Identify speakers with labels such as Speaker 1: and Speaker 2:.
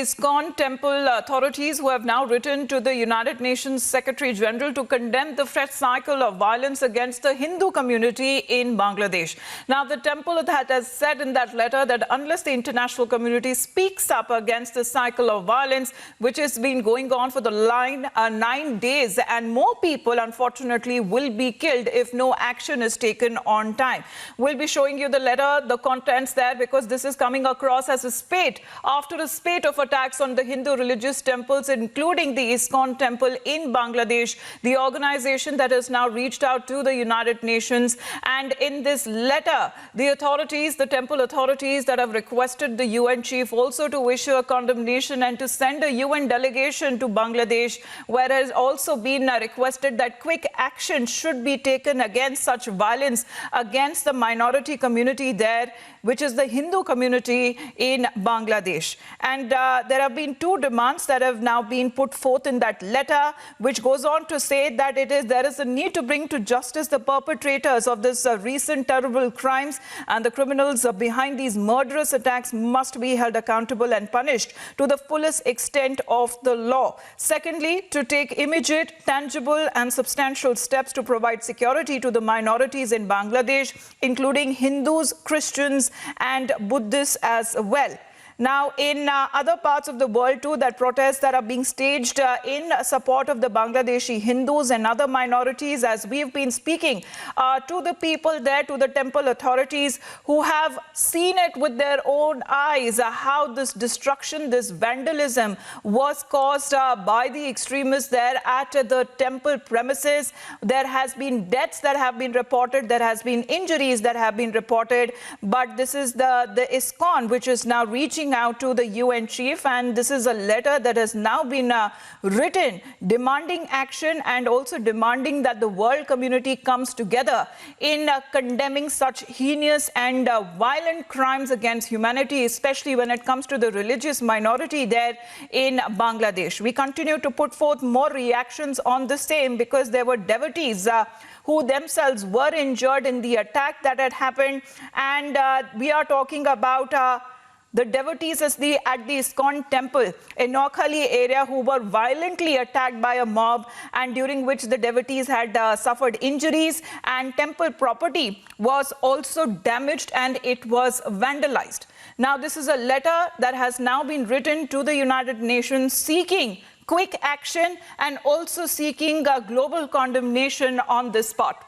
Speaker 1: ISKCON temple authorities who have now written to the United Nations Secretary General to condemn the fresh cycle of violence against the Hindu community in Bangladesh. Now, the temple has said in that letter that unless the international community speaks up against the cycle of violence, which has been going on for the 9 days, and more people, unfortunately, will be killed if no action is taken on time. We'll be showing you the letter, the contents there, because this is coming across as a spate after a spate of attacks on the Hindu religious temples, including the ISKCON temple in Bangladesh, the organization that has now reached out to the United Nations. And in this letter, the authorities, the temple authorities that have requested the UN chief also to issue a condemnation and to send a UN delegation to Bangladesh, where has also been requested that quick action should be taken against such violence against the minority community there, which is the Hindu community in Bangladesh. And there have been two demands that have now been put forth in that letter, which goes on to say that there is a need to bring to justice the perpetrators of this recent terrible crimes, and the criminals behind these murderous attacks must be held accountable and punished to the fullest extent of the law. Secondly, to take immediate, tangible and substantial steps to provide security to the minorities in Bangladesh, including Hindus, Christians and Buddhists as well. Now, in other parts of the world too, that protests that are being staged in support of the Bangladeshi Hindus and other minorities, as we've been speaking to the people there, to the temple authorities who have seen it with their own eyes, how this destruction, this vandalism was caused by the extremists there at the temple premises. There has been deaths that have been reported, there has been injuries that have been reported, but this is the ISKCON which is now reaching out to the UN chief, and this is a letter that has now been written demanding action and also demanding that the world community comes together in condemning such heinous and violent crimes against humanity, especially when it comes to the religious minority there in Bangladesh. We continue to put forth more reactions on the same, because there were devotees who themselves were injured in the attack that had happened, and we are talking about the devotees at the ISKCON temple in Noakhali area who were violently attacked by a mob, and during which the devotees had suffered injuries, and temple property was also damaged and it was vandalized. Now, this is a letter that has now been written to the United Nations seeking quick action and also seeking a global condemnation on this spot.